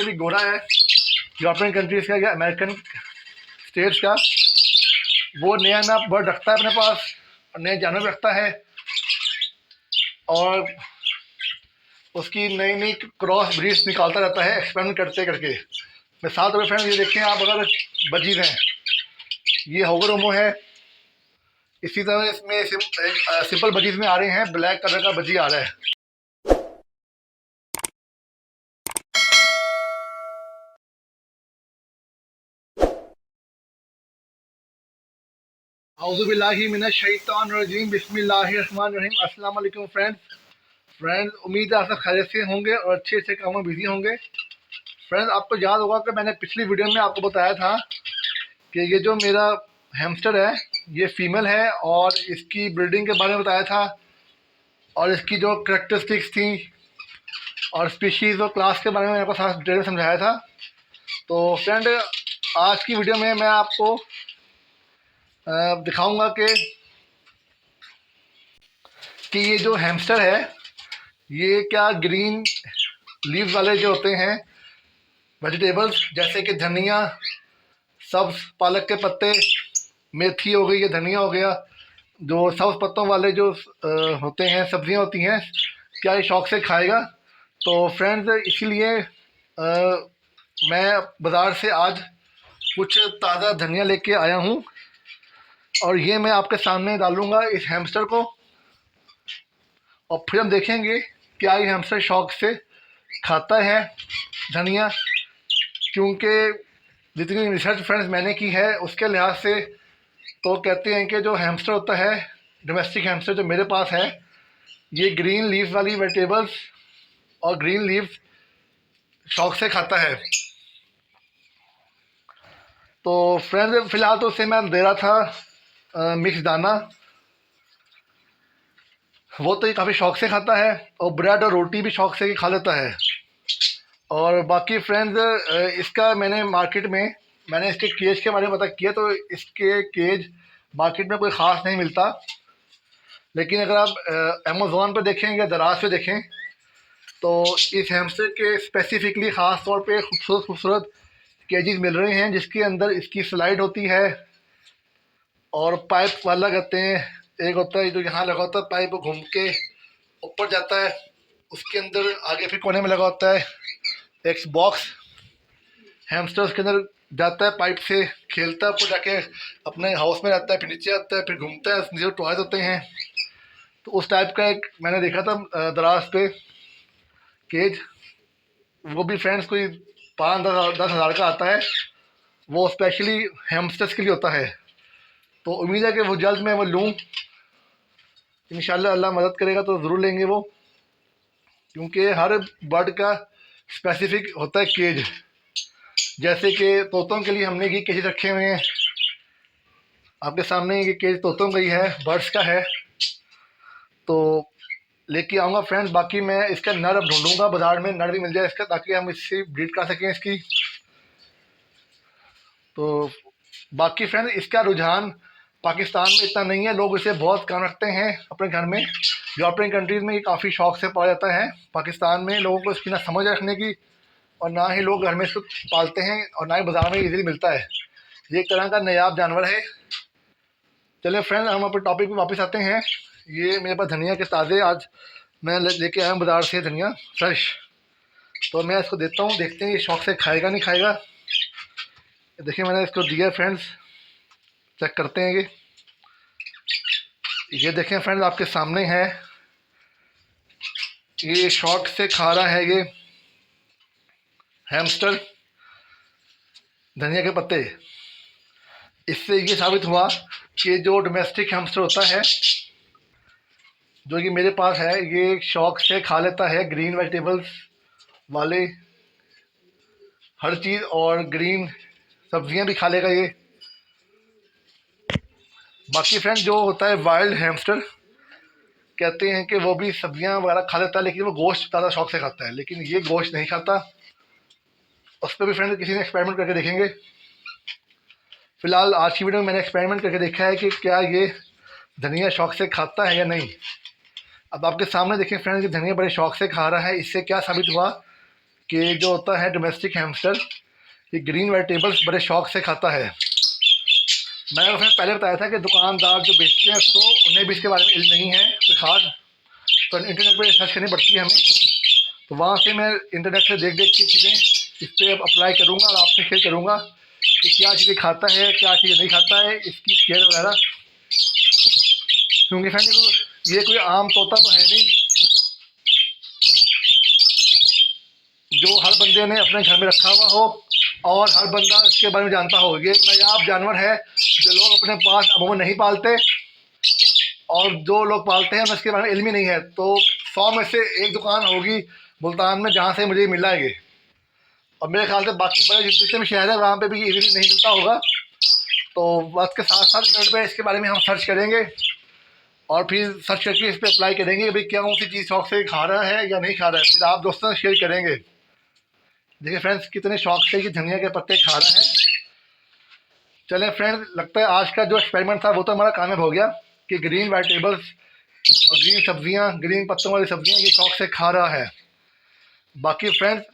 मुझसे भी गोरा है, यूरोपियन कंट्रीज़ का या अमेरिकन स्टेट्स का, वो नया नया बर्ड रखता है अपने पास और नए जानवर रखता है और उसकी नई नई क्रॉस ब्रीड्स निकालता रहता है एक्सपेरिमेंट करते करके। मिसाल तौर पर फ्रेंड्स ये देखें आप, अगर बजीज हैं, ये होगर ओमो है, इसी तरह इसमें सिंपल बजीज में आ रहे हैं, ब्लैक कलर का बजी आ रहा है। औज़ुबिल्लाहि मिनश्शैतानिर्रजीम, बिस्मिल्लाहिर्रहमानिर्रहीम। अस्सलाम वालेकुम फ्रेंड्स, उम्मीद है आप सब खैरियत से होंगे और अच्छे अच्छे कामों में बिजी होंगे। फ्रेंड्स, आपको याद होगा कि मैंने पिछली वीडियो में आपको बताया था कि ये जो मेरा हैमस्टर है ये फीमेल है और इसकी ब्रीडिंग के बारे में बताया था और इसकी जो करैक्टरिस्टिक्स थी और स्पीशीज़ और क्लास के बारे में आपको सारा डिटेल में समझाया था। तो फ्रेंड, आज की वीडियो में मैं आपको दिखाऊंगा कि ये जो हैमस्टर है ये क्या ग्रीन लीव्स वाले जो होते हैं वेजिटेबल्स, जैसे कि धनिया, सब्ज़ पालक के पत्ते, मेथी हो गई, ये धनिया हो गया, जो सब्ज़ पत्तों वाले जो होते हैं, सब्जियां होती हैं, क्या ये शौक़ से खाएगा। तो फ्रेंड्स, इसीलिए मैं बाज़ार से आज कुछ ताज़ा धनिया लेके आया हूँ और ये मैं आपके सामने डालूँगा इस हैमस्टर को और फिर हम देखेंगे क्या ये हैमस्टर शौक़ से खाता है धनिया। क्योंकि जितनी रिसर्च फ्रेंड्स मैंने की है उसके लिहाज से तो कहते हैं कि जो हैमस्टर होता है, डोमेस्टिक हैमस्टर जो मेरे पास है, ये ग्रीन लीव्स वाली वेजिटेबल्स और ग्रीन लीव्स शौक़ से खाता है। तो फ्रेंड्स, फ़िलहाल तो उसे मैं दे रहा था मिक्स दाना, वो तो ये काफ़ी शौक़ से खाता है और ब्रेड और रोटी भी शौक़ से खा लेता है। और बाकी फ्रेंड्स, इसका मैंने इसके केज के बारे में पता किया तो इसके केज मार्केट में कोई ख़ास नहीं मिलता, लेकिन अगर आप अमेज़ॉन पर देखें या दराज पे देखें तो इस हैमस्टर के स्पेसिफिकली ख़ास तौर पे खूबसूरत खूबसूरत केजेस मिल रहे हैं, जिसके अंदर इसकी स्लाइड होती है और पाइप वाला कहते हैं, एक होता है जो यहाँ लगा होता है, पाइप घूम के ऊपर जाता है, उसके अंदर आगे फिर कोने में लगा होता है एक बॉक्स, हैमस्टर उसके अंदर जाता है, पाइप से खेलता है, ऊपर जाके अपने हाउस में रहता है, फिर नीचे आता है, फिर घूमता है, नीचे टॉयज होते हैं। तो उस टाइप का एक मैंने देखा था दराज पे केज, वो भी फ्रेंड्स कोई 5-10 हज़ार का आता है, वो स्पेशली हैमस्टर्स के लिए होता है। तो उम्मीद है कि वो जल्द मैं वो लूँ, इंशाल्लाह अल्लाह मदद करेगा तो ज़रूर लेंगे वो, क्योंकि हर बर्ड का स्पेसिफिक होता है केज। जैसे कि तोतों के लिए हमने ये केज रखे हुए हैं, आपके सामने ये केज तोतों का ही है, बर्ड्स का है, तो लेके आऊँगा फ्रेंड्स। बाकी मैं इसका नर अब ढूंढूंगा, बाज़ार में नर भी मिल जाए इसका, ताकि हम इससे ब्रीड कर सकें इसकी। तो बाकी फ्रेंड्स, इसका रुझान पाकिस्तान में इतना नहीं है, लोग इसे बहुत कम रखते हैं अपने घर में। यूरोपियन कंट्रीज़ में ये काफ़ी शौक़ से पाला जाता है, पाकिस्तान में लोगों को इसकी ना समझ रखने की और ना ही लोग घर में इसको पालते हैं और ना ही बाज़ार में इजीली मिलता है। ये एक तरह का नायाब जानवर है। चलिए फ्रेंड्स, हम अपने टॉपिक पे वापस आते हैं। ये मेरे पास धनिया के ताज़े आज मैं लेके आया हूँ बाज़ार से, धनिया फ्रेश। तो मैं इसको देता हूँ, देखते हैं ये शौक़ से खाएगा नहीं खाएगा। देखिए मैंने इसको दिया फ्रेंड्स, चेक करते हैं। ये देखें फ्रेंड्स, आपके सामने है, ये शौक़ से खा रहा है ये हैमस्टर धनिया के पत्ते। इससे ये साबित हुआ कि जो डोमेस्टिक हैमस्टर होता है जो कि मेरे पास है, ये शौक़ से खा लेता है ग्रीन वेजिटेबल्स वाले हर चीज़ और ग्रीन सब्जियां भी खा लेगा ये। बाकी फ्रेंड, जो होता है वाइल्ड हैमस्टर, कहते हैं कि वो भी सब्जियां वगैरह खा लेता है, लेकिन वो गोश्त ज़्यादा शौक़ से खाता है, लेकिन ये गोश्त नहीं खाता। उस पर भी फ्रेंड किसी ने एक्सपेरिमेंट करके देखेंगे। फ़िलहाल आज की वीडियो में मैंने एक्सपेरिमेंट करके देखा है कि क्या ये धनिया शौक़ से खाता है या नहीं। अब आपके सामने देखें फ्रेंड, कि धनिया बड़े शौक़ से खा रहा है। इससे क्या साबित हुआ कि जो होता है डोमेस्टिक हैमस्टर, ये ग्रीन वेजिटेबल्स बड़े शौक से खाता है। मैंने उसमें पहले बताया था कि दुकानदार जो बेचते हैं उसको उन्हें भी इसके बारे में इल्म नहीं है कोई ख़ास, तो इंटरनेट पर सर्च करनी पड़ती है हमें। तो वहाँ से मैं इंटरनेट से देख देख के चीज़ें इस पर अप्लाई करूँगा और आपसे शेयर करूँगा कि क्या चीज़ें खाता है, क्या चीज़ें नहीं खाता है, इसकी केयर वगैरह। क्योंकि फ्रेंड ये कोई आम तोता तो है नहीं जो हर बंदे ने अपने घर में रखा हुआ हो और हर बंदा इसके बारे में जानता हो। ये एक नायाब जानवर है जो लोग अपने पास अमूमन नहीं पालते, और जो लोग पालते हैं उन्हें इसके बारे में इल्म ही नहीं है। तो 100 में से एक दुकान होगी मुल्तान में जहाँ से मुझे मिला है ये, और मेरे ख्याल से बाकी बड़े जितने भी शहर है वहाँ पे भी इजीली नहीं मिलता होगा। तो वक्त के साथ साथ इंटरनेट पर इसके बारे में हम सर्च करेंगे और फिर सर्च करके इस पर अप्लाई करेंगे भाई क्या कौन सी चीज़ शौक से खा रहा है या नहीं खा रहा है, फिर आप दोस्तों से शेयर करेंगे। देखिए फ्रेंड्स कितने शौक से ये धनिया के पत्ते खा रहा है। चलें फ्रेंड्स, लगता है आज का जो एक्सपेरिमेंट था वो तो हमारा कामयाब हो गया कि ग्रीन वेजिटेबल्स और ग्रीन सब्जियां, ग्रीन पत्तों वाली सब्जियां ये शौक से खा रहा है। बाकी फ्रेंड्स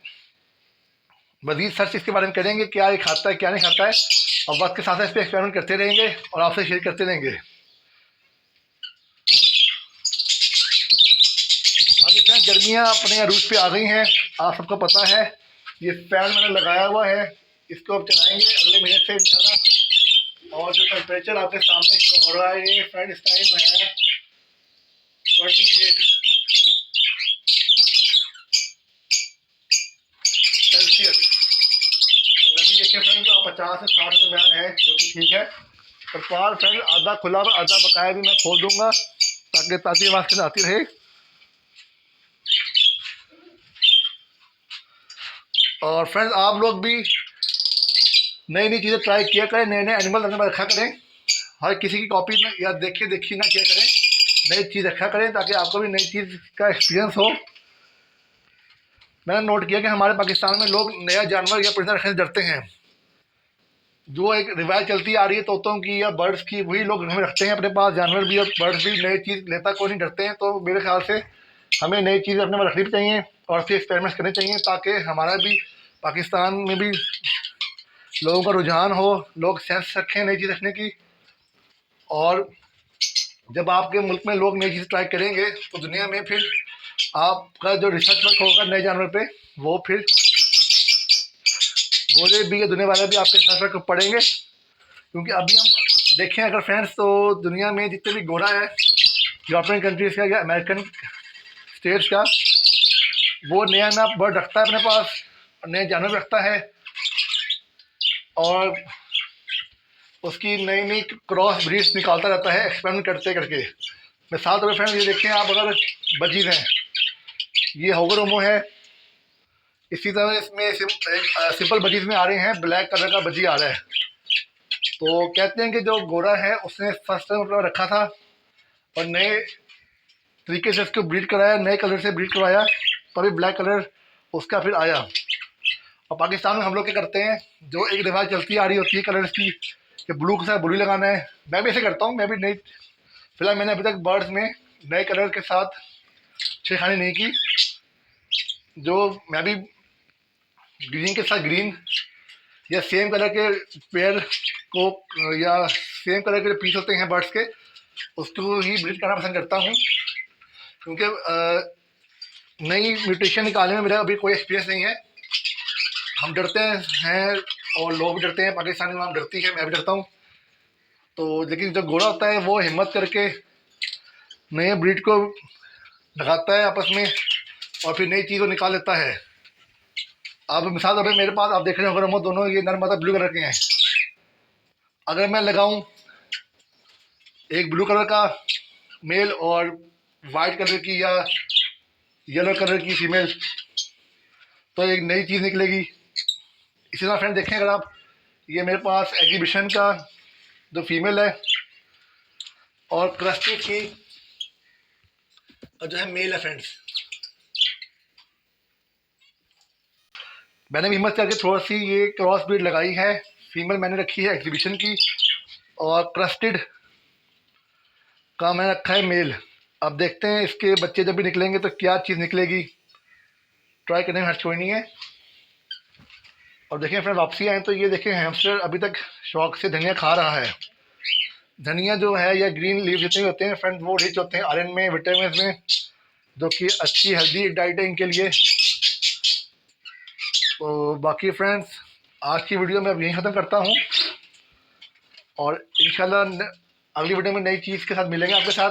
मज़ीद सर्च इसके बारे में करेंगे क्या ये खाता है क्या नहीं खाता है, और वक्त के साथ इस पर एक्सपेरिमेंट करते रहेंगे और आपसे शेयर करते रहेंगे। बाकी फ्रेंड्स गर्मियाँ अपने अरूज पे आ गई हैं, आप सबको पता है। ये फैन मैंने लगाया हुआ है, इसको अब चलाएंगे अगले महीने से इंशाल्लाह। और जो टेम्परेचर आपके सामने हो रहा है ये फ्रेंड इस टाइम है 28 सेल्सियस। नमी देखिए फ्रेंड तो 50 से 60 के बयान है, जो कि ठीक है। तरपाल फ्रेंड आधा खुला हुआ आधा बकाया भी मैं खोल दूंगा ताकि ताज़ी आवाज़ के आती रहे। और फ्रेंड्स आप लोग भी नई नई चीज़ें ट्राई किया करें, नए नए एनिमल अपने पास रखा करें, हर किसी की कॉपी में या देखिए देखी ना किया करें, नई चीज़ रखा करें ताकि आपको भी नई चीज़ का एक्सपीरियंस हो। मैंने नोट किया कि हमारे पाकिस्तान में लोग नया जानवर या परिंदा रखने से डरते हैं। जो एक रिवायत चलती आ रही है तोतों की या बर्ड्स की, वही लोग घर में रखते हैं अपने पास, जानवर भी और बर्ड्स भी। नई चीज़ लेता कोई नहीं, डरते हैं। तो मेरे ख्याल से हमें नई चीज़ अपने पास रखनी भी चाहिए और फिर एक्सपेरिमेंट्स करने चाहिए ताकि हमारा भी पाकिस्तान में भी लोगों का रुझान हो, लोग सेंस रखें नई चीज़ रखने की। और जब आपके मुल्क में लोग नई चीज़ ट्राई करेंगे तो दुनिया में फिर आपका जो रिसर्च वर्क होगा नए जानवर पे वो फिर गोरे भी या दुनिया वाले भी आपके रिसर्च वर्क पढ़ेंगे। क्योंकि अभी हम देखें अगर फ्रेंड्स तो दुनिया में जितने भी गोरा है यूरोपियन कंट्रीज़ का या अमेरिकन स्टेट्स का, वो नया नया बर्ड रखता है अपने पास और नए जानवर रखता है और उसकी नई नई क्रॉस ब्रीड्स निकालता रहता है एक्सपेरिमेंट करते करके। मिसाल तौर पर फ्रेंड्स ये देखें आप, अगर बजीज़ हैं, ये होगरोमो है, इसी तरह इसमें सिंपल बजीज़ में आ रहे हैं, ब्लैक कलर का बजी आ रहा है। तो कहते हैं कि जो गोरा है उसने फर्स्ट टाइम अपना रखा था और नए तरीके से उसको ब्रीड कराया, नए कलर से ब्रीड करवाया, तभी ब्लैक कलर उसका फिर आया। और पाकिस्तान में हम लोग क्या करते हैं, जो एक रिवाज चलती आ रही होती है कलर्स की कि ब्लू के साथ ब्लू लगाना है, मैं भी ऐसे करता हूँ। मैं भी नई, फिलहाल मैंने अभी तक बर्ड्स में नए कलर के साथ छेड़खानी नहीं की। जो मैं भी ग्रीन के साथ ग्रीन या सेम कलर के पेयर को या सेम कलर के पीस होते हैं बर्ड्स के, उसको ही ब्रीड करना पसंद करता हूँ। क्योंकि नई म्यूटेशन निकालने में मेरा अभी कोई एक्सपीरियंस नहीं है। हम डरते हैं और लोग भी डरते हैं, पाकिस्तानी में डरती है, मैं भी डरता हूँ। तो लेकिन जो गोरा होता है वो हिम्मत करके नए ब्रीड को लगाता है आपस में और फिर नई चीज़ को निकाल लेता है। अब मिसाल तौर मेरे पास आप देख रहे हो दोनों ये नर मादा ब्लू कलर के हैं। अगर मैं लगाऊं एक ब्लू कलर का मेल और वाइट कलर की या येलो कलर की फीमेल तो एक नई चीज़ निकलेगी। इसी तरह फ्रेंड देखें अगर आप, ये मेरे पास एग्जीबिशन का जो फीमेल है और क्रस्टेड की और जो है मेल है फ्रेंड्स। मैंने भी हिम्मत करके थोड़ी सी ये क्रॉस ब्रीड लगाई है, फीमेल मैंने रखी है एग्जीबिशन की और क्रस्टेड का मैंने रखा है मेल। अब देखते हैं इसके बच्चे जब भी निकलेंगे तो क्या चीज़ निकलेगी, ट्राई करने में हर्ज कोई नहीं है। और देखें फ्रेंड वापसी आए तो ये देखें हैमस्टर अभी तक शौक से धनिया खा रहा है। धनिया जो है या ग्रीन लीव जितने भी होते हैं फ्रेंड वो रिच होते हैं आयरन में, विटामिन में, जो कि अच्छी हेल्दी डाइट है इनके लिए। तो बाकी फ्रेंड्स आज की वीडियो मैं अब यहीं ख़त्म करता हूँ और इंशाल्लाह अगली वीडियो में नई चीज़ के साथ मिलेंगे आपके साथ।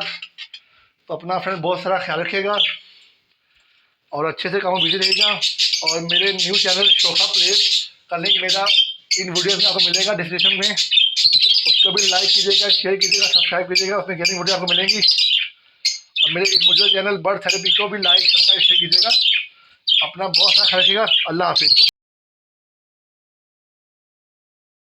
तो अपना फ्रेंड बहुत सारा ख्याल रखिएगा और अच्छे से काम बिजी रहिएगा। और मेरे न्यू चैनल शोखा प्लेस का लिंक मेरा इन वीडियोस में आपको मिलेगा डिस्क्रिप्शन में। उसको भी लाइक कीजिएगा, शेयर कीजिएगा, सब्सक्राइब कीजिएगा, उसमें गेमिंग वीडियो आपको मिलेंगी। और मेरे मुझे चैनल बर्ड थेरेपी को भी लाइक सब्सक्राइब शेयर कीजिएगा। अपना बहुत सारा ख्याल रखिएगा। अल्लाह हाफिज़।